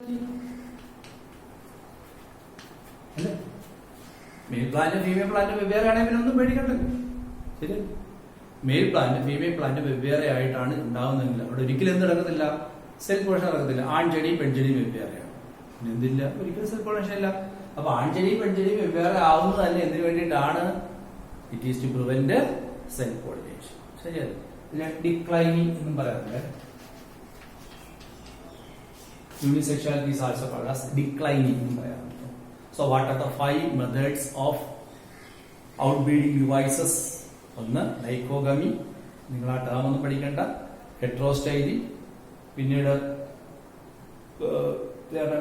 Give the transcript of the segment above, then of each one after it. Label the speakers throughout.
Speaker 1: Mail plant female plant വെവ്വേറെ ആണെങ്കിൽ പിന്നെ ഒന്നും പേടിക്കണ്ട. ശരി, മെയിൽ പ്ലാന്റ് ഫീമെയിൽ പ്ലാന്റ് വെവ്വേറെ ആയിട്ടാണ് ഉണ്ടാവുന്നതെങ്കിൽ അവിടെ ഒരിക്കലും എന്ത് നടക്കത്തില്ല, സെൽ പോളേഷൻ നടക്കത്തില്ല. ആൺചെടി പെൺചെടി വെവ്വേറെയാണ്. പിന്നെ എന്തില്ല, ഒരിക്കലും സെൽ പോളേഷൻ ഇല്ല. അപ്പൊ ആൺചെടി പെൺചെടി വെവ്വേറെ ആവുന്നത് തന്നെ എന്തിനു വേണ്ടിയിട്ടാണ്? It is to prevent self pollination. ശരിയല്ലേ? പിന്നെ ഡിക്ലൈനിങ് എന്നും പറയാറില്ലേ. Unisexuality is also called as declining. So what are the 5 methods of outbreeding devices? ഒന്ന് ഡൈക്കോഗമി, നിങ്ങൾ ആ ടേം ഒന്നും പഠിക്കണ്ട. ഹെട്രോസ്റ്റൈലി, പിന്നീട്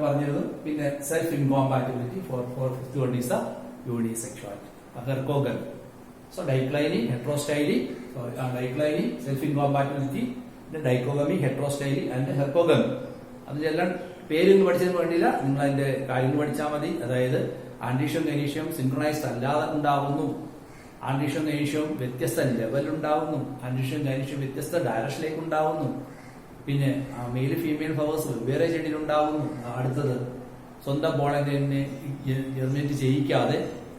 Speaker 1: പറഞ്ഞത്, പിന്നെ self incompatibility. Four fifth one is unisexuality, herkogamy. So dicliny, heterostyly, dicliny, self incompatibility, പിന്നെ ഡൈക്കോഗമി, ഹെട്രോസ്റ്റൈലി ആൻഡ് ഹെർക്കോഗമി. അതിലെല്ലാം പേരൊന്നും പഠിച്ചതിന് വേണ്ടിയില്ല, നിങ്ങൾ അതിന്റെ കാര്യങ്ങൾ പഠിച്ചാൽ മതി. അതായത് ആൻഡീഷ്യവും ഗനീഷ്യവും സിൻക്രണൈസ്ഡ് അല്ലാതെ ഉണ്ടാവുന്നു, ആൻഡീഷ്യവും ഗനീഷ്യവും വ്യത്യസ്ത ലെവലുണ്ടാവുന്നു, ആൻഡീഷ്യവും ഗനീഷ്യവും വ്യത്യസ്ത ഡയറക്ഷനിലേക്ക് ഉണ്ടാവുന്നു. പിന്നെ മെയിൽ ഫീമെയിൽ ഫ്ലവേഴ്സ് വെവ്വേറെ ചെടിയിലുണ്ടാവുന്നു. അടുത്തത് സ്വന്തം പോളനെ ജെർമിനേറ്റ് ചെയ്യിക്കാതെ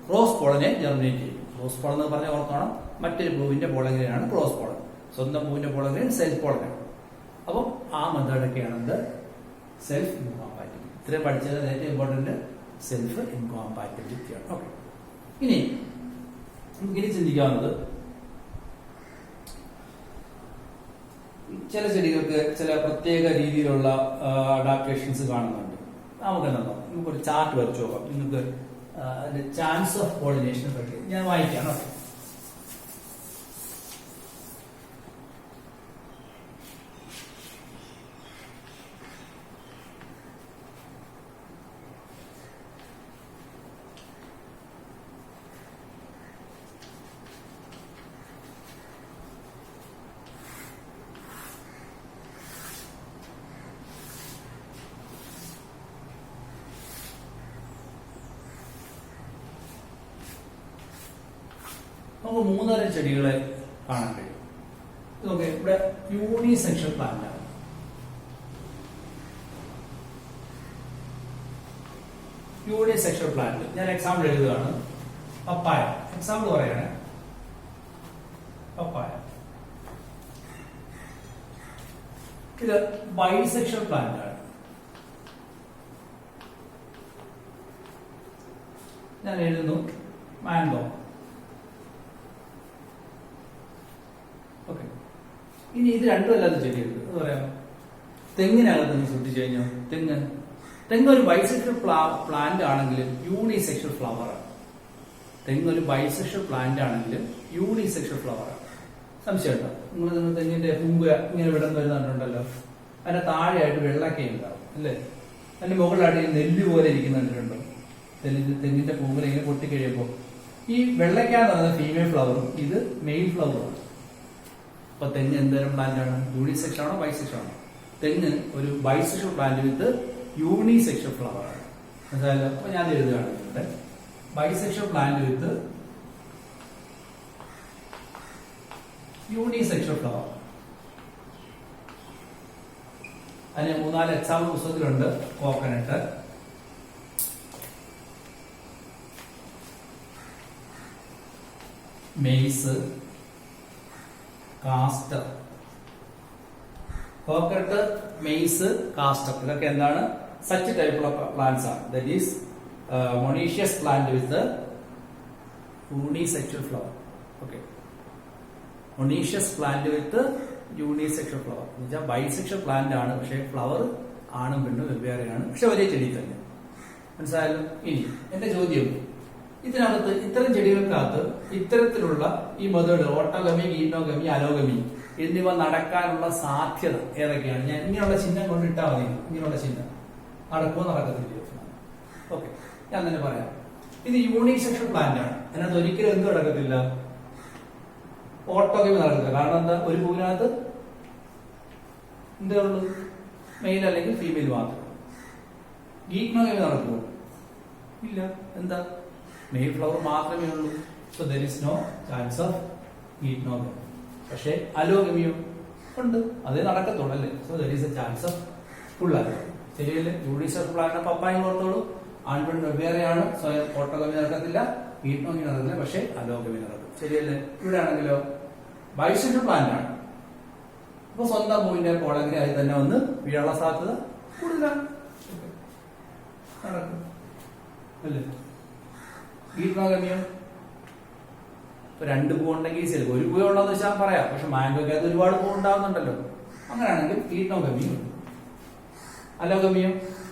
Speaker 1: ക്രോസ് പോളനെ ജെർമിനേറ്റ് ചെയ്യും. ക്രോസ് പോളൻ എന്ന് പറഞ്ഞാൽ ഓർക്കണം, മറ്റൊരു പൂവിന്റെ പോളനെയാണ് ക്രോസ് പോളൻ. സ്വന്തം പൂവിന്റെ പോളനെ സെൽഫ് പോളനാണ്. അപ്പം ആ മെത്തേഡൊക്കെയാണെന്ത്, സെൽഫ് ഇൻകോമ്പാറ്റിബിലിറ്റി. ഇത്രയും പഠിച്ചത് ഏറ്റവും ഇമ്പോർട്ടന്റ് സെൽഫ് ഇൻകോമ്പാറ്റിബിലിറ്റിയാണ്. ഓക്കെ, ഇനി നമുക്കിനി ചിന്തിക്കാവുന്നത്, ചില ചെടികൾക്ക് ചില പ്രത്യേക രീതിയിലുള്ള അഡാപ്റ്റേഷൻസ് കാണുന്നുണ്ട്. നമുക്കെന്താ, നമുക്കൊരു ചാർട്ട് വരച്ചു നോക്കാം. നിങ്ങൾക്ക് അതിന്റെ ചാൻസ് ഓഫ് കോർഡിനേഷനെ പറ്റി ഞാൻ വായിക്കാം. ഓക്കെ, നമുക്ക് 3 തരം ചെടികളെ കാണാൻ കഴിയും. ഓക്കെ, ഇവിടെ യൂണിസെക്ഷൽ പ്ലാന്റ് ആണ്. യൂണിസെക്ഷൽ പ്ലാന്റ് ഞാൻ എക്സാമ്പിൾ എഴുതുകയാണ്. പപ്പായ എക്സാമ്പിൾ പറയാണ്. പപ്പായ ഇത് ബൈസെക്ഷൽ പ്ലാന്റ് ആണ്. ഞാൻ എഴുതുന്നു മാംഗോ. ഓക്കെ, ഇനി ഇത് രണ്ടും അല്ലാത്ത ചെടിയുണ്ട്. അത് പറയാം, തെങ്ങിനകത്ത് നിങ്ങൾ ശ്രദ്ധിച്ചു കഴിഞ്ഞാൽ തെങ്ങ് ഒരു ബൈസെക്ഷൽ പ്ലാന്റ് ആണെങ്കിലും യൂണിസെക്ഷൽ ഫ്ലവർ ആണ്. തെങ്ങ് ഒരു ബൈസെക്ഷൽ പ്ലാന്റ് ആണെങ്കിലും യൂണിസെക്ഷൽ ഫ്ലവർ ആണ്. സംശയമുണ്ടോ? നിങ്ങൾ തെങ്ങിന്റെ പൂവ് ഇങ്ങനെ വിടം വരുന്നുണ്ടല്ലോ, അതിന്റെ താഴെയായിട്ട് വെള്ളക്ക ഉണ്ടാവും അല്ലേ? അതിന്റെ മുകളിലായിട്ട് നെല്ല് പോലെ ഇരിക്കുന്നുണ്ടോ? തെങ്ങിന്റെ പൂവിൽ ഇങ്ങനെ പൊട്ടിക്കഴിയുമ്പോൾ ഈ വെള്ളക്ക എന്ന് പറയുന്നത് ഫീമെയിൽ ഫ്ലവറും ഇത് മെയിൽ ഫ്ലവറും. അപ്പൊ തെങ്ങ് എന്തരം പ്ലാന്റ് ആണ്? യൂണിസെക്ഷൽ ആണോ ബൈസെക്ഷൽ ആണോ? തെങ്ങ് ഒരു bisexual plant with unisexual flower ആണ്. മനസ്സിലായല്ലോ? അപ്പൊ ഞാൻ എഴുതുകയാണ് ഇവിടെ bisexual plant with unisexual flower. അതിന് 3-4 എക്സാമ്പിൾ പുസ്തകത്തിലുണ്ട്. Coconut, maize, castor. Coconut, maize, castor ഇതൊക്കെ എന്താണ്? സച്ച് ടൈപ്പുള്ള പ്ലാന്റ്സ് ആണ്. That is monoecious plant with unisexual flower. Okay, monoecious plant with unisexual flower എന്ന് വെച്ചാൽ ബൈസെക്ഷൽ പ്ലാന്റ് ആണ്, പക്ഷെ ഫ്ലവർ ആണും പെണ്ണും വെവ്വേറെയാണ്, പക്ഷെ ഒരേ ചെടി തന്നെ. മനസ്സിലായല്ലോ? ഇനി എന്റെ ചോദ്യം, ഇതിനകത്ത് ഇത്തരം ചെടികൾക്കകത്ത് ഇത്തരത്തിലുള്ള ഈ മെത്തേഡ് ഓട്ടോഗമി, ഗീനോഗമി, അലോഗമി എന്നിവ നടക്കാനുള്ള സാധ്യത ഏതൊക്കെയാണ്? ഞാൻ ഇങ്ങനെയുള്ള ചിഹ്നം കൊണ്ട് ഇട്ടാൽ മതി. ഇങ്ങനെയുള്ള ചിഹ്നം നടക്കുമോ നടക്കത്തില്ല? ഓക്കെ, ഞാൻ തന്നെ പറയാം. ഇത് യൂണിസെക്ഷൽ പ്ലാന്റ് ആണ്. അതിനകത്ത് ഒരിക്കലും എന്ത് നടക്കത്തില്ല? ഓട്ടോഗമി നടക്കത്തില്ല. കാരണം എന്താ? ഒരു പൂവിനകത്ത് എന്താ ഉള്ളൂ? മെയിൽ അല്ലെങ്കിൽ ഫീമെയിൽ മാത്രം. ഗീനോഗമി നടക്കുമോ? ഇല്ല. എന്താ? മെയിൽ ഫ്ലവർ മാത്രമേ ഉള്ളൂ. So there is no chance of geitonogamy. പക്ഷെ അലോഗമിയോ ഉണ്ട്, അതേ നടക്കത്തുള്ളൂ അല്ലേ? So there is a chance of full allogamy. ശരിയല്ലേ? യൂണി സെക്ഷൽ പ്ലാന്റ് പപ്പായും ഓർത്തോളൂ. ആൺപെൺ വെവ്വേറെയാണ്. സ്വയം ഓട്ടോഗമി നടക്കത്തില്ല, ഗീറ്റോഗമി നടക്കില്ല, പക്ഷെ അലോഗമി നടക്കും. ശരിയല്ലേ? ഇവിടെ ആണെങ്കിലോ ബൈസെക്ഷൽ പ്ലാന്റ് ആണ്. അപ്പൊ സ്വന്തം പൂവിന്റെ പോളഗ്രി ആയി തന്നെ ഒന്ന് വീഴാനുള്ള സാധ്യത കൂടുതലാണ്. നടക്കും അല്ലേ? ഗീറ്റോഗമിയോ ഇപ്പൊ 2 പൂ ഉണ്ടെങ്കിൽ ചിലപ്പോൾ 1 പൂ ഉണ്ടോന്ന് വെച്ചാൽ പറയാം. പക്ഷെ മാംഗോയ്ക്ക് അത് ഒരുപാട് പൂ ഉണ്ടാവുന്നുണ്ടല്ലോ. അങ്ങനെയാണെങ്കിൽ ഗീറ്റോഗമിയോ അലോഗമിയോ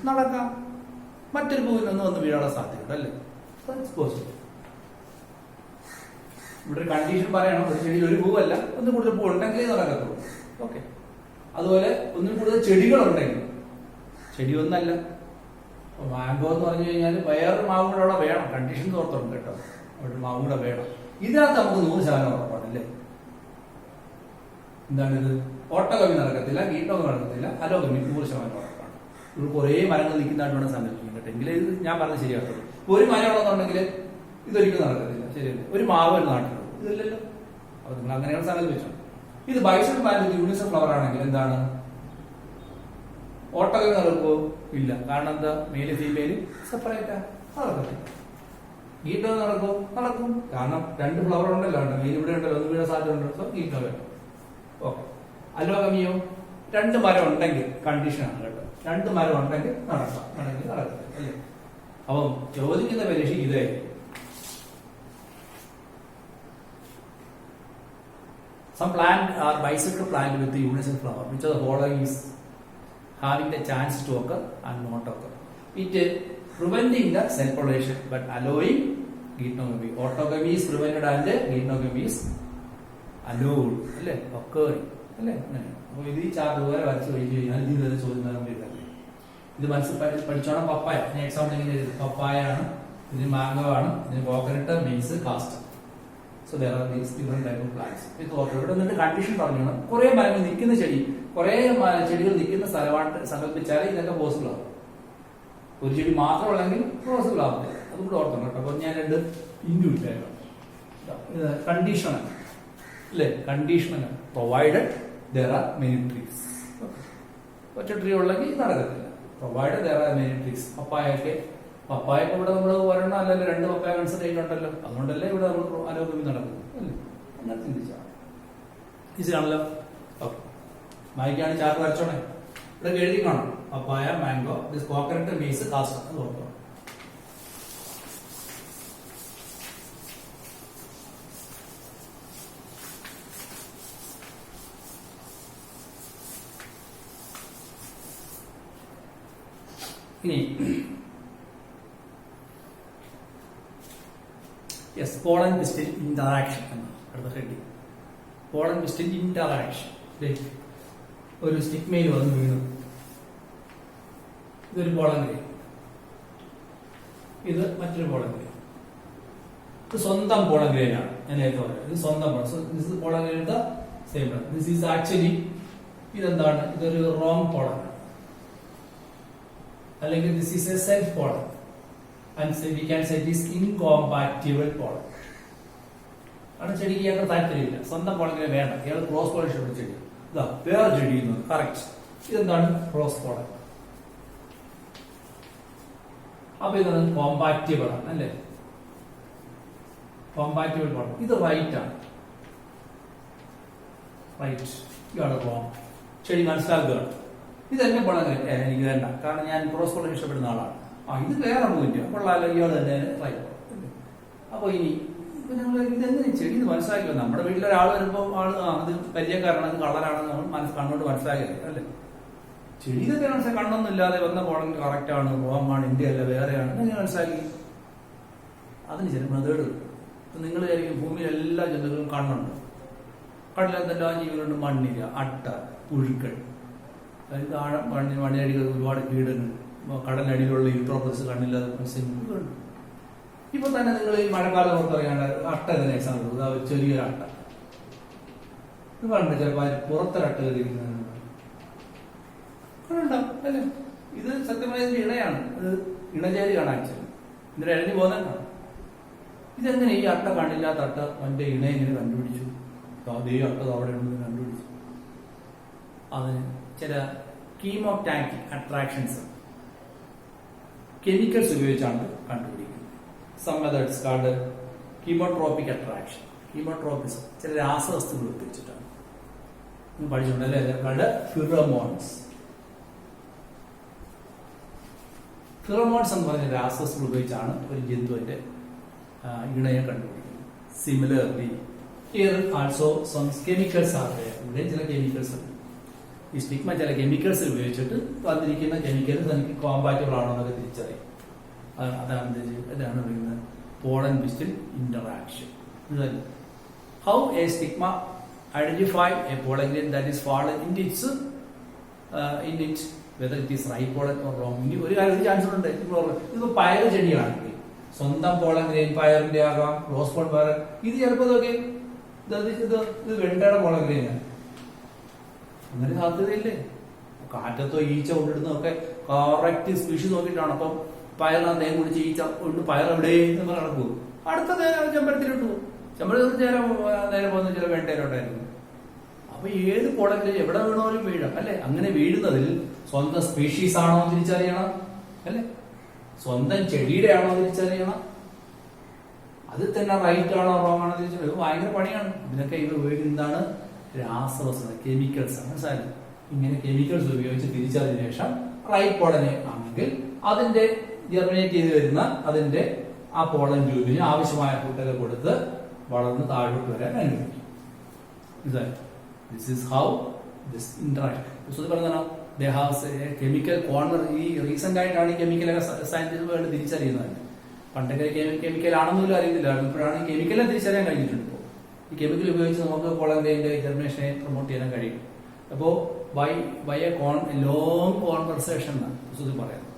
Speaker 1: നടക്കാം. മറ്റൊരു പൂവിനൊന്നും വന്ന് വീഴാനുള്ള സാധ്യത അല്ലേ? പോസിബിൾ. ഇവിടെ ഒരു കണ്ടീഷൻ പറയണം. ഒരു ചെടിയിൽ 1 പൂവല്ല, ഒന്നും കൂടുതൽ പൂ ഉണ്ടെങ്കിലേ നടക്കത്തുള്ളൂ. ഓക്കെ. അതുപോലെ ഒന്നും കൂടുതൽ ചെടികളുണ്ടെങ്കിൽ, ചെടി ഒന്നല്ല, മാംഗോ എന്ന് പറഞ്ഞു കഴിഞ്ഞാൽ വേറൊരു മാവും കൂടെ അവിടെ വേണം. കണ്ടീഷൻ ഓർത്തുണ്ട് കേട്ടോ, അവിടെ മാവും കൂടെ വേണം. ഇതിനകത്ത് നമുക്ക് 100% ഉറപ്പാണല്ലേ? എന്താണിത്? ഓട്ടോഗമി നടക്കത്തില്ല, ഗീറ്റോഗമി നടക്കത്തില്ല, അലോഗമി 100% ഉറപ്പാണ്. ഇവിടെ കുറെ മരങ്ങൾ നിൽക്കുന്നതായിട്ട് വേണം സങ്കല്പിക്കും കേട്ടോ. എങ്കിലും ഇത് ഞാൻ പറഞ്ഞത് ശരിയാക്കുള്ളൂ. ഒരു മരം ഉള്ളതെന്നുണ്ടെങ്കിൽ ഇതൊരിക്കലും നടക്കത്തില്ല. ശരിയല്ലേ? ഒരു മാവ് ഒരു നാട്ടിലുള്ളൂ, ഇതില്ലല്ലോ. അപ്പൊ നിങ്ങൾ അങ്ങനെയാണ് സങ്കല്പിച്ചത്. ഇത് ബൈസെക്ഷൽ പ്ലാന്റ് യൂണിസെക്ഷൽ ഫ്ലവർ ആണെങ്കിൽ എന്താണ്? ഓട്ടോഗമി നടക്കുമോ? ഇല്ല. കാരണം എന്താ? മെയില് ഫീമെയില് സെപ്പറേറ്റാ, നടക്കത്തില്ല. ഗീറ്റോഗമി നടക്കുമോ? നടക്കും. കാരണം 2 ഫ്ലവർ ഉണ്ടല്ലോ, മെയിൽ ഇവിടെ ഉണ്ടല്ലോ, ഒന്ന് വീഴാൻ സാധ്യത ഉണ്ട്. സോ ഗീറ്റോഗമി. ഓക്കെ. അലോഗമിയോ 2 മരം ഉണ്ടെങ്കിൽ കണ്ടീഷനാണ് കേട്ടോ. 2 മരം ഉണ്ടെങ്കിൽ നടക്കാം, ആണെങ്കിൽ നടക്കത്തില്ല അല്ലേ? അപ്പം ചോദിക്കുന്ന പരീക്ഷ ഇതായിരിക്കും. Some plant are bisexual plant with the unisexual flower, which are the following is having the chance to occur and not occur. It preventing the self-pollination but allowing geitonogamy. Autogamy is prevented and geitonogamy is allowed. അല്ലേ? occurring. അല്ലേ? അങ്ങനെ. അപ്പോൾ ഇത് ഈ chart പോലെ വരച്ച് കഴിഞ്ഞ് കഴിഞ്ഞാൽ ഇതിൽ ചോദ്യം വരില്ല. ഇത് മനസ്സിൽ പഠിച്ചോണം. പപ്പായ എക്സാമ്പിൾ ഇങ്ങനെ പപ്പായ ആണ്, ഇതിന് മാംഗോ ആണ്, ഇതിന് coconut, means cast. So there are these different type of plants. ഇത് ഇവിടെ നിന്നിട്ട് കണ്ടീഷൻ പറഞ്ഞു. കുറെ മരങ്ങൾ നിൽക്കുന്ന ചെടി, കുറെ ചെടികൾ നിൽക്കുന്ന സ്ഥലമായിട്ട് സങ്കല്പിച്ചാൽ ഇതൊക്കെ പോസിബിൾ ആവും. ഒരു ചെടി മാത്രമുള്ളെങ്കിൽ പോസിബിൾ ആവത്തില്ല. അതുകൂടെ ഓർക്കണം കേട്ടോ. അപ്പൊ ഞാൻ 2 ഇൻഡ്യൂട്ടായിരുന്നു. കണ്ടീഷണൽ അല്ലേ? Conditional provided there are many trees. ഒറ്റ ട്രീ ഉള്ളെങ്കിൽ നടക്കത്തില്ല. Provided there are many trees. പപ്പായൊക്കെ ഇവിടെ നമ്മൾ ഒരെണ്ണം അല്ലല്ലോ, 2 പപ്പായ കൺസിഡർ ചെയ്യുന്നുണ്ടല്ലോ. അതുകൊണ്ടല്ലേ ഇവിടെ നമ്മൾ അലോഗമി നടക്കുന്നത് അല്ലേ? അങ്ങനെ ചിന്തിച്ചാൽ ഈസിയാണല്ലോ. ഓക്കെ. മായ്ക്കാണ് ചാർട്ട് വരച്ചോണേ. ഇവിടെ എഴുതി കാണും പപ്പായ, മാംഗോ, ദിസ് കോക്കനട്ട്, മീസ്, കാസ്റ്റ്. അത് ഓർക്കണം. ഇനി യെസ്, പോളൻ പിസ്റ്റൽ ഇന്ററാക്ഷൻ എന്നാണ് അടുത്ത ഹെഡിങ്. Pollen pistil interaction. ഒരു സ്റ്റിഗ്മയിൽ വന്ന് വീണു. ഇതൊരു പോളൻ ഗ്രേ, ഇത് മറ്റൊരു പോളൻ ഗ്രേ. ഇത് സ്വന്തം പോളൻ ഗ്രേനാണ്. ഞാൻ നേരത്തെ പറയാം, ഇത് സ്വന്തം pollen grey same. This is actually ഇതെന്താണ്? ഇതൊരു റോങ് പോളൻ, അല്ലെങ്കിൽ this is A self pollen. And so we can say this incompatible pollen. ആണ് ചെടിക്ക് ഞങ്ങൾ താല്പര്യമില്ല, സ്വന്തം പോളനെ വേണ്ട, ഇയാൾ ക്രോസ് പോളിനേഷൻ ഉള്ള ചെടി. ഇതാ വേറെ ചെടി കറക്റ്റ്. ഇതെന്താണ്? Cross pollen. അപ്പൊ ഇതാണ് കോമ്പാറ്റിബിൾ ആണ് അല്ലേ? Compatible pollen. ഇത് റൈറ്റ് ആണ്. റൈറ്റ്. ഇയാള് റോങ്. ചെടി മനസ്സിലാക്കുകയാണ്. ഇതെന്നെ പോളൻ എനിക്ക് വേണ്ട, കാരണം ഞാൻ ക്രോസ് പോളൻ ഇഷ്ടപ്പെടുന്ന ആളാണ്. ഇത് വേറെ പോയിന്റ് കൊള്ളാലോ, ഇയാൾ തന്നെ റൈറ്റ്. അപ്പൊ ഇനി ഞങ്ങൾ ഇതെങ്ങനെ ചെടി ഇത് മനസ്സിലാക്കിയോ? നമ്മുടെ വീട്ടിലൊരാൾ വരുമ്പോൾ ആള് അത് പരിചയക്കാരാണ്, അത് കളറാണെന്ന് നമ്മൾ കണ്ണോട്ട് മനസ്സിലാക്കിയത് അല്ലേ? ചെടി ഇതൊക്കെ മനസ്സിലാക്കി. കണ്ണൊന്നും ഇല്ലാതെ വന്ന പോളൻ കറക്റ്റ് ആണ്, റോങ് ആണ്, ഇന്ത്യ അല്ല വേറെയാണ്, എങ്ങനെ മനസ്സിലാക്കി? അതിന് ചില മെത്തേഡ്. നിങ്ങൾ വിചാരിക്കും ഭൂമിയിൽ എല്ലാ ജന്തുക്കളും കണ്ണുണ്ട്. കടലെന്തെല്ലാം ജീവികളുണ്ട്? മണ്ണിര, അട്ട, പുഴുക്കൾ, മണ്ണിനടികൾ ഒരുപാട് കീടങ്ങൾ, കടലടിയിലുള്ള യൂട്രോപ്പസ് കണ്ണില്ലാതെ മത്സ്യങ്ങളുണ്ട്. ഇപ്പൊ തന്നെ നിങ്ങൾ ഈ മഴക്കാലം പുറത്തറിയാണ്ട് അട്ട തന്നെ എക്സാമ്പിൾ, ചെറിയൊരു അട്ട ഇത് കണ്ട് ചിലപ്പോൾ പുറത്തൊരട്ട കയറിയിരിക്കുന്നത് അല്ലേ? ഇത് സത്യമായ ഇണയാണ്, ഇത് ഇണചേരി കാണാൻ ഇതിന്റെ ഇഴഞ്ഞു പോകുന്നതാണ്. ഇതെങ്ങനെ ഈ അട്ട കണ്ണില്ലാത്ത അട്ട അവന്റെ ഇണ എങ്ങനെ കണ്ടുപിടിച്ചു? അതേ അട്ട അവിടെ ഉണ്ടെന്ന് കണ്ടുപിടിച്ചു. അതിന് ചില കീമോടാക്റ്റിക് അട്രാക്ഷൻസ് കെമിക്കൽസ് ഉപയോഗിച്ചാണ് കണ്ടുപിടിക്കുന്നത്. Some methods called chemotropic attraction. Chemotropism ചില രാസവസ്തുക്കൾ ഉപയോഗിച്ചിട്ടാണ്. നിങ്ങൾ പഠിച്ചിട്ടുണ്ടല്ലേ? Called pheromones. ഫിറമോൺസ് എന്ന് പറഞ്ഞ രാസവസ്തുക്കൾ ഉപയോഗിച്ചാണ് ഒരു ജന്തുവിന്റെ ഇണയെ കണ്ടുപിടിക്കുന്നത്. Similarly here also some chemicals are there. ഇവിടെ ചില കെമിക്കൽസ് ഉണ്ട്. ഈ സ്റ്റിഗ്മ ചില കെമിക്കൽസ് ഉപയോഗിച്ചിട്ട് വന്നിരിക്കുന്ന കെമിക്കൽസ് എനിക്ക് കോമ്പാറ്റബിൾ ആണോ എന്നൊക്കെ തിരിച്ചറിയും. അതാണ് പറയുന്നത് pollen pistil interaction. How a stigma identify a pollen grain that is fallen in its whether it is right pollen or wrong. ഇനി ഒരു കാര്യം ചാൻസ് ഉണ്ട്. ഇതിപ്പോ പയർ ചെടിയാണെങ്കിൽ സ്വന്തം പോളൻ ഗ്രെയിൻ പയറിന്റെ ആകാം, റോസ് പോൾ പയർ. ഇത് ചിലപ്പോൾ നോക്കി ഇത് വെണ്ടയുടെ പോളൻ ഗ്രെയിനാണ്. അങ്ങനെ സാധ്യതയില്ലേ? കാറ്റത്തോ ഈച്ച കൊണ്ടിടുന്നതൊക്കെ കറക്റ്റ് സ്പീഷീസ് നോക്കിയിട്ടാണ്. അപ്പം പയറിനാണ് തേൻ കുടിച്ച് ഈച്ച കൊണ്ട് പയർ എവിടെ എന്ന് നടക്കും. അടുത്ത ചെമ്പരത്തിലിട്ട് പോകും. ചെമ്പരത്തിൽ നേരെ പോകുന്ന ചില വെണ്ടയിലോട്ടായിരുന്നു. അപ്പൊ ഏത് പോളങ്കിലും എവിടെ വീണാലും വീഴാം അല്ലെ? അങ്ങനെ വീഴുന്നതിൽ സ്വന്തം സ്പീഷീസ് ആണോ തിരിച്ചറിയണം അല്ലെ? സ്വന്തം ചെടിയുടെ ആണോ തിരിച്ചറിയണം? അതിൽ തന്നെ റൈറ്റ് ആണോ റോങ് ആണോ തിരിച്ചറിയാം. ഇത് ഭയങ്കര പണിയാണ്. ഇതിനൊക്കെ ഇത് ഉപയോഗിക്കുന്നതാണ് രാസവസ്തു, കെമിക്കൽസ് ആണ്. മനസ്സിലായി? ഇങ്ങനെ കെമിക്കൽസ് ഉപയോഗിച്ച് തിരിച്ചറിഞ്ഞ ശേഷം റൈറ്റ് പോളനെ ആണെങ്കിൽ അതിന്റെ ജെർമിനേറ്റ് ചെയ്ത് വരുന്ന അതിന്റെ ആ പോളൻ ട്യൂബിന് ആവശ്യമായ ഫുഡൊക്കെ കൊടുത്ത് വളർന്ന് താഴോട്ട് വരാൻ അനുവദിക്കും. This is how this interact പറഞ്ഞോ. They have chemical corner. ഈ റീസെന്റ് ആയിട്ടാണ് ഈ കെമിക്കലൊക്കെ സയന്റിസ്റ്റുകൾ തിരിച്ചറിയുന്നത്. പണ്ടൊക്കെ കെമിക്കൽ ആണെന്നൊന്നും അറിയത്തില്ല. ഇപ്പോഴാണ് ഈ കെമിക്കലെ തിരിച്ചറിയാൻ കഴിഞ്ഞിട്ടുണ്ട്. ഈ കെമിക്കൽ ഉപയോഗിച്ച് നമുക്ക് പോളൻ ഗ്രെയിന്റെ ജെർമിനേഷനെ പ്രൊമോട്ട് ചെയ്യാൻ കഴിയും. അപ്പോ by a long conversation Sudhi പറയുന്നത്.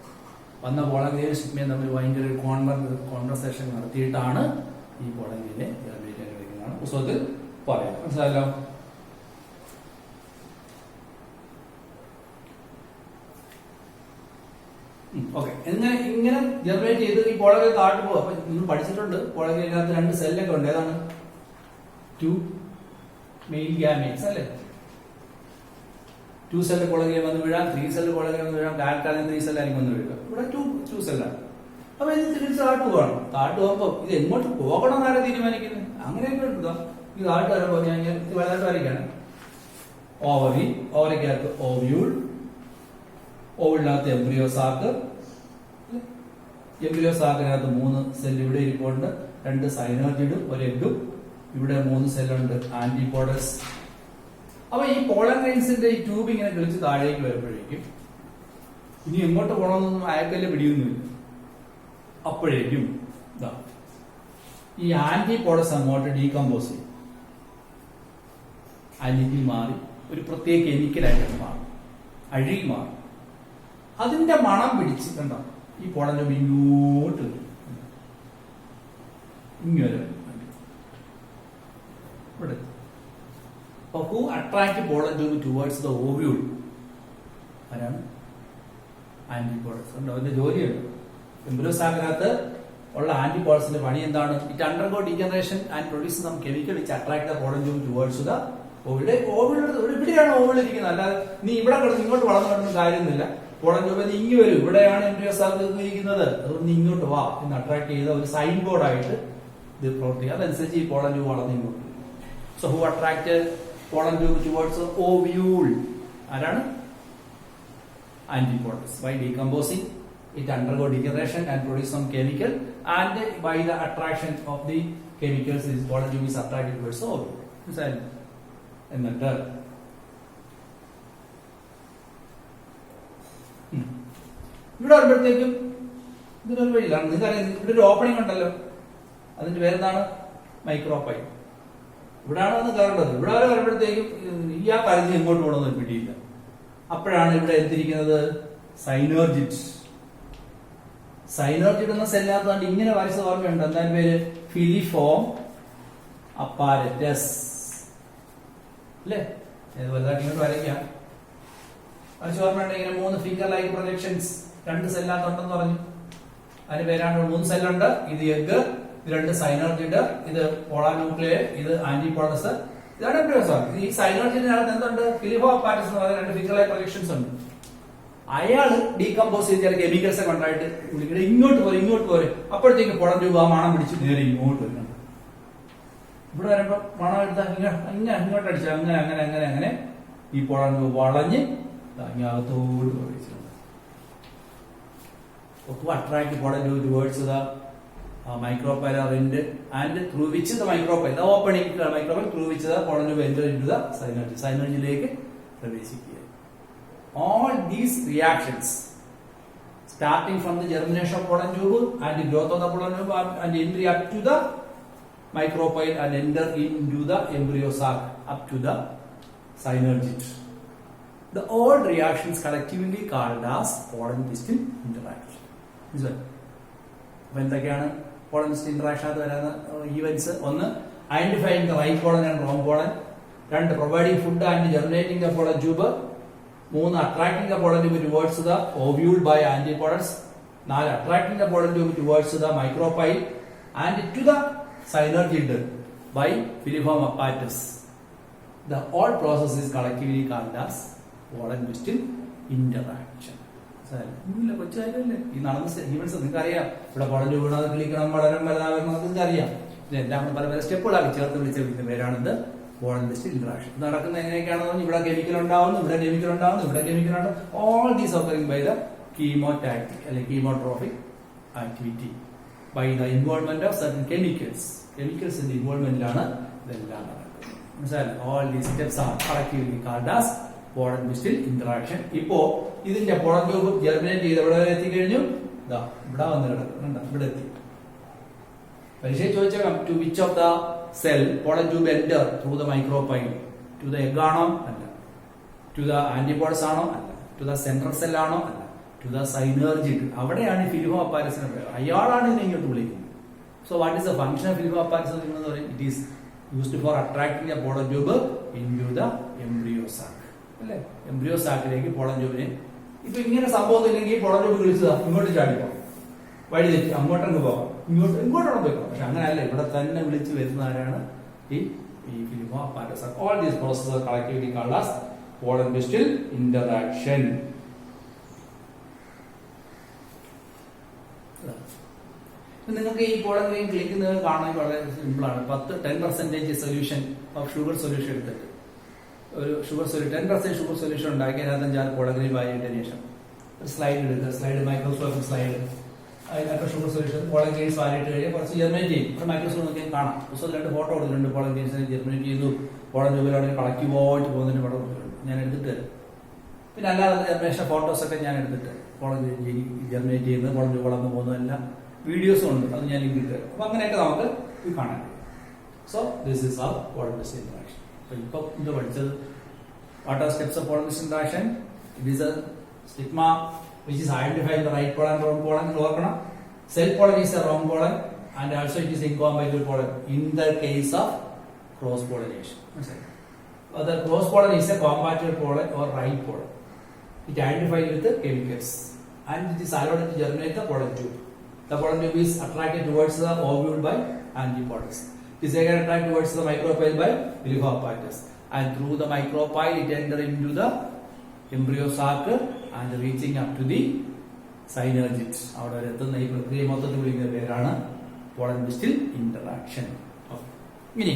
Speaker 1: വന്ന പോളൻ ഗ്രെയിൻ സ്റ്റിഗ്മയും തമ്മിൽ ഭയങ്കര ഒരു കോൺവെർസേഷൻ നടത്തിയിട്ടാണ് ഈ പോളൻ ഗ്രെയിനെ ജെർമിനേറ്റ് ചെയ്യാൻ കഴിയുന്നതാണ് പുസ്തകത്തിൽ പറയാം. മനസ്സിലായല്ലോ? ഓക്കെ. ഇങ്ങനെ ജെർമിനേറ്റ് ചെയ്ത് ഈ പോളൻ ഗ്രെയിൻ താഴോട്ട് പോകും. അപ്പൊ നിങ്ങൾ പഠിച്ചിട്ടുണ്ട് പോളൻ ഗ്രെയിനകത്ത് 2 സെല്ലൊക്കെ ഉണ്ട്. ഏതാണ്? 2 മെയിൽ ഗാമേറ്റ്സ് അല്ലേ? 2 സെല്ല് പോളൻ ഗ്രെയിൻ വന്ന് വീഴാം, 3 സെല്ല് പോളൻ ഗ്രെയിൻ വന്ന് വീഴാം. കാലക്കാലം 3 സെല്ലായിരിക്കും വന്ന് വീഴുക. ഇവിടെ 2 സെല്ലാണ്. അപ്പൊ ഇത് തിരിച്ച് താഴ്ത്തു പോകണം. താഴ്ത്തു പോകുമ്പോ ഇത് എങ്ങോട്ട് പോകണം എന്നാണ് തീരുമാനിക്കുന്നത്. അങ്ങനെയൊക്കെ എടുക്കുക. ഇത് താഴ്ത്തു വരുമ്പോ ഞാൻ ഇത് വലുതായിട്ട് വരയ്ക്കാണ്. ഓവറി, ഓവറിക്കകത്ത് ഓവ്യൂൾ, ഓവിളിനകത്ത് എംബ്രിയോ സാക്ക്, എംബ്രിയോ സാക്കിനകത്ത് 3 സെല്ല് ഇവിടെ ഇരിപ്പുണ്ട്. 2 സൈനോജിഡും 1 എഗ്ഗും. ഇവിടെ 3 സെല്ലുണ്ട് ആന്റിപോഡസ്. അപ്പൊ ഈ പോളൻ ഗ്രെയിൻസിന്റെ ഈ ട്യൂബ് ഇങ്ങനെ കളിച്ച് താഴേക്ക് വരുമ്പോഴേക്കും ഇനി എങ്ങോട്ട് പോകണമെന്നൊന്നും അയക്കല്ലേ പിടിയൊന്നുമില്ല. അപ്പോഴേക്കും ഈ ആന്റിപോഡസ് അങ്ങോട്ട് ഡീകമ്പോസ് ചെയ്യും. അലിഞ്ഞി മാറി ഒരു പ്രത്യേക കെമിക്കലായിട്ട് മാറും, അഴുകി മാറും. അതിന്റെ മണം പിടിച്ച് കണ്ടോ ഈ പോളൻ ട്യൂബ് ഇങ്ങോട്ട് വരും. ഇങ്ങനെ who attract pollen tube towards the ovule? ആരാണ്? ആന്റിപോഡസ്. ഉണ്ടോ? അതിന്റെ ജോലിയുണ്ട്. എംബ്രിയോ സാക്കിനകത്ത് ഉള്ള ആന്റിപോഡസിന്റെ പണി എന്താണ്? It undergo degeneration and produce some chemical which attract the pollen tube towards the ovule. ഇവിടെയാണ് ഓവിൾ ഇരിക്കുന്നത്. അല്ലാതെ നീ ഇവിടെ കിടന്ന് ഇങ്ങോട്ട് വളർന്നു കിടന്ന കാര്യമൊന്നുമില്ല. പോളൻ ട്യൂബ് ഇങ്ങി വരും. ഇവിടെയാണ് എംബ്രിയോ സാക്ക് ഇരിക്കുന്നത്. അതുകൊണ്ട് ഇങ്ങോട്ട് വാ എന്ന് അട്രാക്ട് ചെയ്ത ഒരു സൈൻ ബോർഡായിട്ട് ഇത് പ്രവർത്തിക്കുക. അതനുസരിച്ച് ഈ പോളൻ ട്യൂബ് വളർന്ന് ഇങ്ങോട്ട്. So who attracted pollen tube towards the ovule? ആരാണ്? Antipodes. By decomposing, it undergo degeneration and produce some chemical, and by the attraction of the chemicals, this pollen tube is attracted towards the ovule. എന്നിട്ട് ഇവിടെ വരുമ്പോഴത്തേക്കും ഇതിനൊരു വഴിയിലാണ്. നിങ്ങൾക്കറിയാം ഇവിടെ ഒരു opening ഉണ്ടല്ലോ. അതിന്റെ പേരെന്താണ്? മൈക്രോപൈൽ. ഇവിടെയാണ് അത് കയറേണ്ടത്. ഇവിടെ വരെ വരുമ്പോഴത്തേക്കും ഈ ആ കാര്യത്തിൽ എങ്ങോട്ട് പോകണമെന്ന് പിടിയില്ല. അപ്പോഴാണ് ഇവിടെ എത്തിയിരിക്കുന്നത് സൈനോർജിഡ്. സൈനോർജിഡ് എന്ന സെല്ലിനകത്ത് ഇങ്ങനെ വരച്ച ഓർമ്മയുണ്ട്. എന്തായാലും പേര് ഫിലിഫോം അപ്പാരറ്റസ് അല്ലേ? വലുതായിട്ട് ഇങ്ങോട്ട് വരയ്ക്കാം. വരച്ച ഓർമ്മയുണ്ട്. ഇങ്ങനെ 3 ഫിംഗർ ലൈക്ക് പ്രൊജക്ഷൻസ് 2 സെല്ലിനകത്തുണ്ടെന്ന് പറഞ്ഞു. അതിന് പേരാണ് 3 സെല്ലുണ്ട്. ഇത് എഗ്, 2 സൈനോർജിഡ്, ഇത് പോളാർ ന്യൂക്ലിയർ, ഇത് ആന്റിപോഡസ്. ഇതാണ് എംബ്രിയോ സാക്ക്. ഈ സൈനോർജിഡിനകത്ത് എന്തുണ്ട്? ഫിലിഫോം അപ്പാരറ്റസ് എന്ന് പറയുന്ന 2 ഫിംഗർ ലൈക്ക് പ്രൊജക്ഷൻസ് ഉണ്ട്. അയാൾ ഡീകമ്പോസ് ചെയ്ത് ചില കെമിക്കൽസ് ഒക്കെ ഉണ്ടായിട്ട് വിളിക്കുന്നത് ഇങ്ങോട്ട് പോരെ അപ്പോഴത്തേക്ക് കുളം ട്യൂബ് ആ മണം പിടിച്ച് നേരെ ഇങ്ങോട്ട് വരുന്നുണ്ട്. ഇവിടെ വരുമ്പോ മണം എടുത്താൽ ഇങ്ങോട്ട് അടിച്ചാൽ അങ്ങനെ ഈ കുളം ട്യൂബ് വളഞ്ഞ് അകത്തോട്ട് പ്രവേശിച്ചിട്ടുണ്ട്. To attract pollen towards the micropyle end and through which the micropyle, the opening micropyle through which the pollen tube enter into the synergy. Synergy പ്രവേശിക്കുക. All these reactions, starting from the germination of pollen tube and the growth of the pollen tube and entry up to the micropyle and enter into the embryo sac up to the synergid. The all reactions collectively called as pollen pistil interaction. അപ്പൊ എന്തൊക്കെയാണ് pollen pistil interaction ആയിട്ട് വരുന്ന events? ഒന്ന്, identifying the right pollen and wrong pollen. രണ്ട്, providing food and germinating the pollen tube. മൂന്ന്, attracting the pollen tube towards the ovule by antipodals. നാല്, attracting the pollen tube towards the micropyle and to the synergid by filiform apparatus. The whole process is collectively called as pollen pistil interaction. കൊച്ചായാലല്ലേ ഈ നടന്ന events നിങ്ങൾക്ക് അറിയാം. ഇവിടെ pollen tube വീണത് കിളിക്കണം, വളരണം, വലുതാവണം നിങ്ങൾക്ക് അറിയാം. ഇതെല്ലാം പല പല സ്റ്റെപ്പുകളാക്കി ചേർത്ത് വിളിച്ച പേരാണിത് pollen pistil interaction. നടക്കുന്നത് എങ്ങനെയൊക്കെയാണെന്ന് ഇവിടെ കെമിക്കൽ ഉണ്ടാവുന്നു, ഇവിടെ കെമിക്കൽ ഉണ്ടാവുന്നു, ഇവിടെ കെമിക്കൽ ഉണ്ടാവും. All these occurring by the chemotaxic അല്ലെങ്കിൽ chemotrophic activity by the involvement of certain chemicals. Chemicalsന്റെ ഇൻവോൾവ്മെന്റിലാണ് ഇതെല്ലാം നടക്കുന്നത്. മനസ്സിലായി? All these steps are collectively called as pollen pistil interaction. ഇപ്പോ ഇതിന്റെ pollen tube ജെർമിനേറ്റ് ചെയ്ത് എവിടെ വരെ എത്തിക്കഴിഞ്ഞു? ഇതാ ഇവിടെ വന്ന് കിടക്കുന്നുണ്ട്, ഇവിടെ എത്തി. പരീക്ഷ ചോദിച്ചേക്കാം, to which of the cell pollen tube enter through the micropyle? To the egg ആണോ? അല്ല. To the antipods ആണോ? അല്ല. To the central cell ആണോ? അല്ല. To the synergid. അവിടെയാണ് ഫിലിഫോം അപ്പാരസിന്റെ പേര്. അയാളാണ് ഇതിനെ ഇങ്ങോട്ട് വിളിക്കുന്നത്. So what is the function of filiform അപ്പാരസ് എന്ന് പറയുന്നത്? It is used for attracting the pollen tube into the embryo sac. അല്ലേ? എംബ്രിയോ സാക്കിലേക്ക് pollen tube-നെ ഇപ്പൊ ഇങ്ങനെ സംഭവം ഇല്ലെങ്കിൽ pollen tube വിളിച്ചതാ ഇങ്ങോട്ട് ചാടിപ്പോ വഴി തെറ്റി അങ്ങോട്ടങ്ങ് പോകാം, ഇങ്ങോട്ടാണ് പോയിക്കോ. പക്ഷെ അങ്ങനെയല്ല, ഇവിടെ തന്നെ വിളിച്ച് വരുന്നവരാണ് ഈ filiform അപ്പാരസ്. All these processes are collectively called as pollen pistil interaction. നിങ്ങൾക്ക് ഈ pollen grain കളിക്കുന്നത് കാണാൻ വളരെ സിമ്പിൾ ആണ്. 10% സൊല്യൂഷൻ ഓഫ് ഷുഗർ സൊല്യൂഷൻ എടുത്തിട്ട് ഒരു ഷുഗർ സൊല്യൂഷൻ 10% ഷുഗർ സൊല്യൂഷൻ ഉണ്ടാക്കി അതിനകത്ത് pollen grain വാരിയതിനു ശേഷം ഒരു സ്ലൈഡ് എടുക്കുക. സ്ലൈഡ് മൈക്രോസ്കോപ്പ് സ്ലൈഡ്, അതിനകത്ത് ഷുഗർ സൊല്യൂഷൻ pollen grains വാരിയിട്ട് കഴിഞ്ഞാൽ കുറച്ച് ജെർമിനേറ്റ് ചെയ്യും. ഒരു മൈക്രോസ്കോപ്പ് നോക്കി കാണാം. പുസ്തകത്തിൽ 2 ഫോട്ടോ കൊടുത്തിട്ടുണ്ട്. pollen grains ജെർമിനേറ്റ് ചെയ്തു, pollen tube കളക്റ്റീവായിട്ട് പോകുന്നതിന് പടം കൊടുത്തിട്ടുണ്ട്. ഞാൻ എടുത്തിട്ട് പിന്നെ അല്ലാതെ ജെർമിനേഷൻ ഫോട്ടോസ് ഒക്കെ ഞാൻ എടുത്തിട്ട് pollen ജെർമിനേറ്റ് ചെയ്യുന്നത് pollen tube വളർന്നു പോകുന്നതെല്ലാം വീഡിയോസും ഉണ്ട്. അത് ഞാൻ ലിങ്ക് ഇട്ട്. അപ്പൊ അങ്ങനെയൊക്കെ നമുക്ക് കാണാൻ കഴിയും. So this is our pollen pistil interaction. അപ്പൊ ഇപ്പൊ ഇത് പഠിച്ചത് what are steps of pollen pistil interaction? It is a stigma which is identifying the right pollen and wrong pollen. ഓർക്കണം, self pollen is a wrong pollen and also it is incompatible pollen in the case of cross pollination. The cross pollen is a compatible pollen or right pollen. It identifies with the chemicals and it is allowed to germinate the pollen tube. The pollen tube is attracted towards the ovule by antipodals. It is again attracted towards the micropyle by filiform apparatus, and through the micropyle it enters into the embryo sac and reaching up to the synergid. അവിടെ വരെ എത്തുന്ന ഈ പ്രക്രിയ മൊത്തത്തിൽ വിളിക്കുന്ന പേരാണ് pollen pistil interaction. ഇനി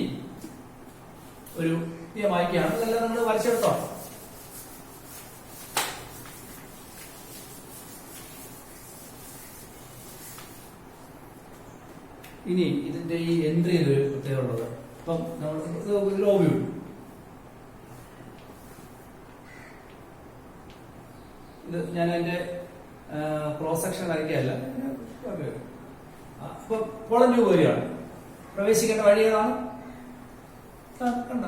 Speaker 1: ഒരു വായിക്കുകയാണ്, ഇതെല്ലാം നമ്മൾ വരച്ചെടുത്തോ. ഇനി ഇതിന്റെ ഈ എൻട്രിയിൽ ഒരു പ്രത്യേകത ഉള്ളത്, ഇപ്പം നമ്മൾ ഓവ്യൂൾ ഇത് ഞാൻ അതിന്റെ ക്രോസ് സെക്ഷൻ വരയ്ക്കുകയല്ല. അപ്പൊ pollen tube വരികയാണ്, പ്രവേശിക്കേണ്ട വഴി ഏതാണ്? കണ്ട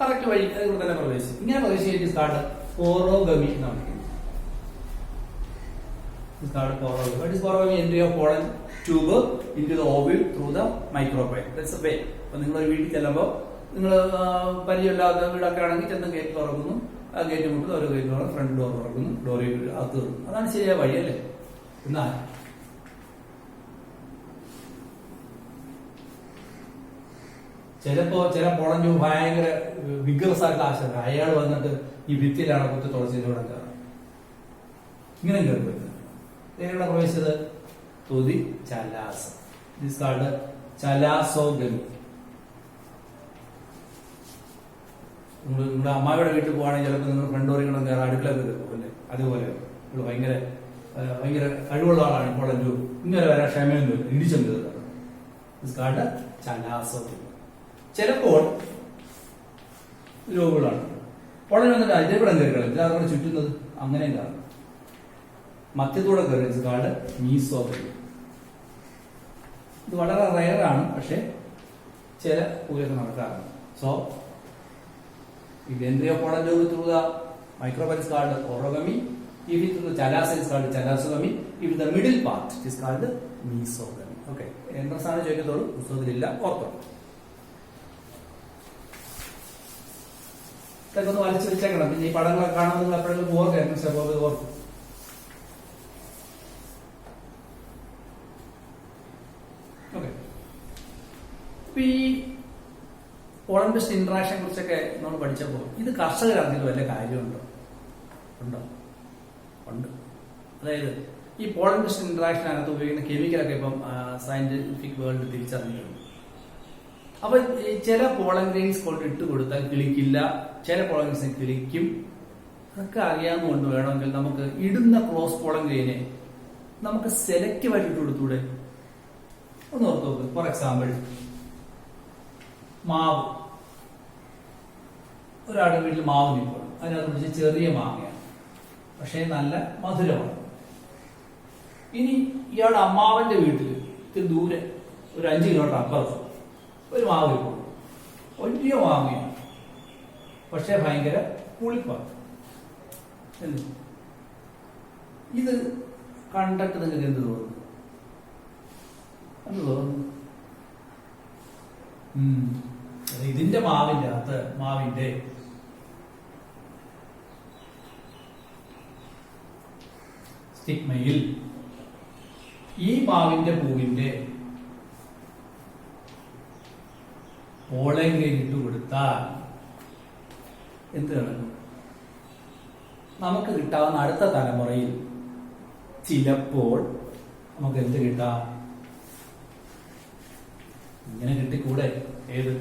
Speaker 1: കറക്റ്റ് വഴി, അതിലൂടെ തന്നെ പ്രവേശിക്കും. ഇങ്ങനെ പ്രവേശിച്ച് സ്റ്റാർട്ട് പോറോഗമി എന്നാണ്. Entry of pollen tube into the ovule through the micropyle. That's the way. അപ്പൊ നിങ്ങൾ വീട്ടിൽ ചെല്ലുമ്പോൾ നിങ്ങൾ പരിചയമില്ലാത്ത വീടൊക്കെ ആണെങ്കിൽ ചെന്ന് ഗേറ്റ് തുറക്കുന്നു, ആ ഗേറ്റ് മുട്ടും ഓരോ ഗേറ്റ് തുറന്ന് ഫ്രണ്ട് ഡോർ തുറക്കുന്നു, ഡോറിൽ അകത്ത് തുറക്കുന്നു. അതാണ് ശരിയായ വഴി അല്ലേ? എന്നാൽ ചില pollen tube ഭയങ്കര വിഗ്രസ് ആയിട്ടുള്ള ആശങ്ക, അയാൾ വന്നിട്ട് ഈ ഭിത്തിയിലാണ് കുത്തി തുളച്ചതിലൂടെ കയറാം. ഇങ്ങനെ കയറി വരുന്നത്. ഇതിലൂടെ പ്രവേശിച്ചത് തൊലി ചലാസം. This called ചലാസോഗമി. നിങ്ങളുടെ അമ്മാവിയുടെ വീട്ടിൽ പോവാണെങ്കിൽ ചിലപ്പോൾ നിങ്ങൾ ഫ്രണ്ട് ഡോറിൽ കയറി അടുക്കള കയറും അല്ലേ, അതുപോലെ നിങ്ങൾ ഭയങ്കര കഴിവുള്ള ആളാണ്. ഇപ്പോൾ ഒരു ഇങ്ങനെ വരാൻ ക്ഷമയൊന്നുമില്ല, ഇടിച്ചും കയറുന്നത്. This called chalazogamy. ചിലപ്പോൾ രോഗികളാണ് ഉടനെ വന്നിട്ട് അതിലൂടെ കയറിക്കണം, ഇതിലൂടെ ചുറ്റുന്നത് അങ്ങനെയും കാണും. മധ്യത്തൂടെ കയറി കാർഡ് മീസോഗമി. ഇത് വളരെ റയറാണ്, പക്ഷെ ചില പൂജകൾ നടക്കാറുണ്ട്. So if the embryo pollen tube through the microphore is called orogamy, if it through the chalaza is called chalasogamy, if the middle part is called mesogamy. Okay, entrance ആണ് ചോദിക്കത്തോളൂ, പുസ്തകത്തിലില്ല, ഓർത്തോ. ഇതൊക്കെ ഒന്ന് വലിച്ചു വെച്ചേക്കണം. പിന്നെ ഈ പടങ്ങളൊക്കെ കാണുമ്പോൾ നിങ്ങൾ എപ്പോഴെങ്കിലും ഓർക്കുക, എൻട്രൻസ് അപ്പോൾ ഓർക്കും. ഓക്കെ, അപ്പൊ ഈ പോളൻ പെസ്റ്റ് ഇന്ററാക്ഷനെ കുറിച്ചൊക്കെ നമ്മൾ പഠിച്ചപ്പോൾ ഇത് കർഷകരാണെങ്കിൽ വല്ല കാര്യമുണ്ടോ? ഉണ്ടോ? ഉണ്ട്. അതായത് ഈ പോളൻ പെസ്റ്റ് ഇന്ററാക്ഷനകത്ത് ഉപയോഗിക്കുന്ന കെമിക്കലൊക്കെ ഇപ്പം സയന്റിഫിക് വേൾഡ് തിരിച്ചറിഞ്ഞിട്ടുണ്ട്. അപ്പൊ ചില പോളൻ ഗ്രെയിൻസ് കൊണ്ട് ഇട്ട് കൊടുത്താൽ കിളിക്കില്ല, ചില പോളൻ ഗ്രെയിൻസ് കിളിക്കും. അതൊക്കെ അറിയാവുന്നതുകൊണ്ട് വേണമെങ്കിൽ നമുക്ക് ഇടുന്ന ക്രോസ് പോളൻ ഗ്രെയിനെ നമുക്ക് സെലക്റ്റീവായിട്ട് ഇട്ട് കൊടുത്തൂടെ? ഒന്ന് ഓർത്ത് നോക്ക്. ഫോർ എക്സാമ്പിൾ, മാവ്. ഒരാളുടെ വീട്ടിൽ മാവ് നിൽക്കണം, അതിനകത്ത് പിടിച്ച് ചെറിയ മാങ്ങയാണ്, പക്ഷേ നല്ല മധുരമാണ്. ഇനി ഇയാളുടെ അമ്മാവന്റെ വീട്ടിൽ ഇത്തിരി ദൂരെ ഒരു 5 കിലോമീറ്റർ അപ്പുറത്ത് ഒരു മാവ് നിൽക്കണം, വലിയ മാങ്ങയാണ്, പക്ഷേ ഭയങ്കര പുളിപ്പാണ്. ഇത് കണ്ടിട്ട് നിങ്ങൾക്ക് എന്ത് തോന്നുന്നു? എന്ത് തോന്നുന്നു? ഇതിന്റെ മാവിന്റെ അകത്ത് മാവിന്റെ സ്റ്റിഗ്മയിൽ ഈ മാവിന്റെ പൂവിന്റെ പോളൻ ഗ്രെയിൻ ഇട്ട് കൊടുത്താൽ എന്ത് നടക്കും? നമുക്ക് കിട്ടാവുന്ന അടുത്ത തലമുറയിൽ ചിലപ്പോൾ നമുക്ക് എന്ത് കിട്ടാം? ഇങ്ങനെ കിട്ടിക്കൂടെ? ഏത്?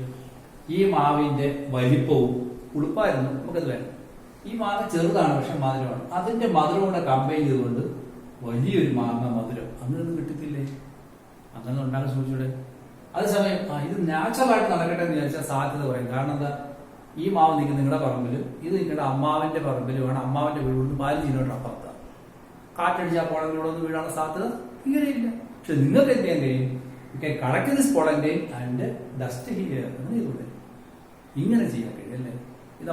Speaker 1: ഈ മാവിന്റെ വലിപ്പവും ഉളുപ്പായിരുന്നു, നമുക്കത് വേണം. ഈ മാങ്ങ ചെറുതാണ്, പക്ഷെ മധുരമാണ്. അതിന്റെ മധുരം കൂടെ കമ്പൈൻ ചെയ്തുകൊണ്ട് വലിയൊരു മാങ്ങ മധുരം അങ്ങനെയൊന്നും കിട്ടത്തില്ലേ? അങ്ങനെ ഉണ്ടാക്കാൻ ശ്രമിച്ചൂടെ? അതേസമയം ഇത് നാച്ചുറൽ ആയിട്ട് നടക്കട്ടെ എന്ന് വിചാരിച്ചാൽ സാധ്യത പറയും. കാരണം എന്താ? ഈ മാവ് നിങ്ങളുടെ പറമ്പിലും ഇത് നിങ്ങളുടെ അമ്മാവിന്റെ പറമ്പിലുമാണ്. അമ്മാവിന്റെ വീട് 15 കിലോമീറ്റർ അപ്പുറത്താണ്. കാറ്റടിച്ചാൽ പോളങ്കിലൂടെ വീഴാനുള്ള സാധ്യത ഇങ്ങനെയില്ല. പക്ഷെ നിങ്ങൾക്ക് എന്ത് ചെയ്യാൻ കഴിയും? You can collect this pollen grain and dust here. ഇങ്ങനെ ചെയ്യാൻ കഴിയും അല്ലേ?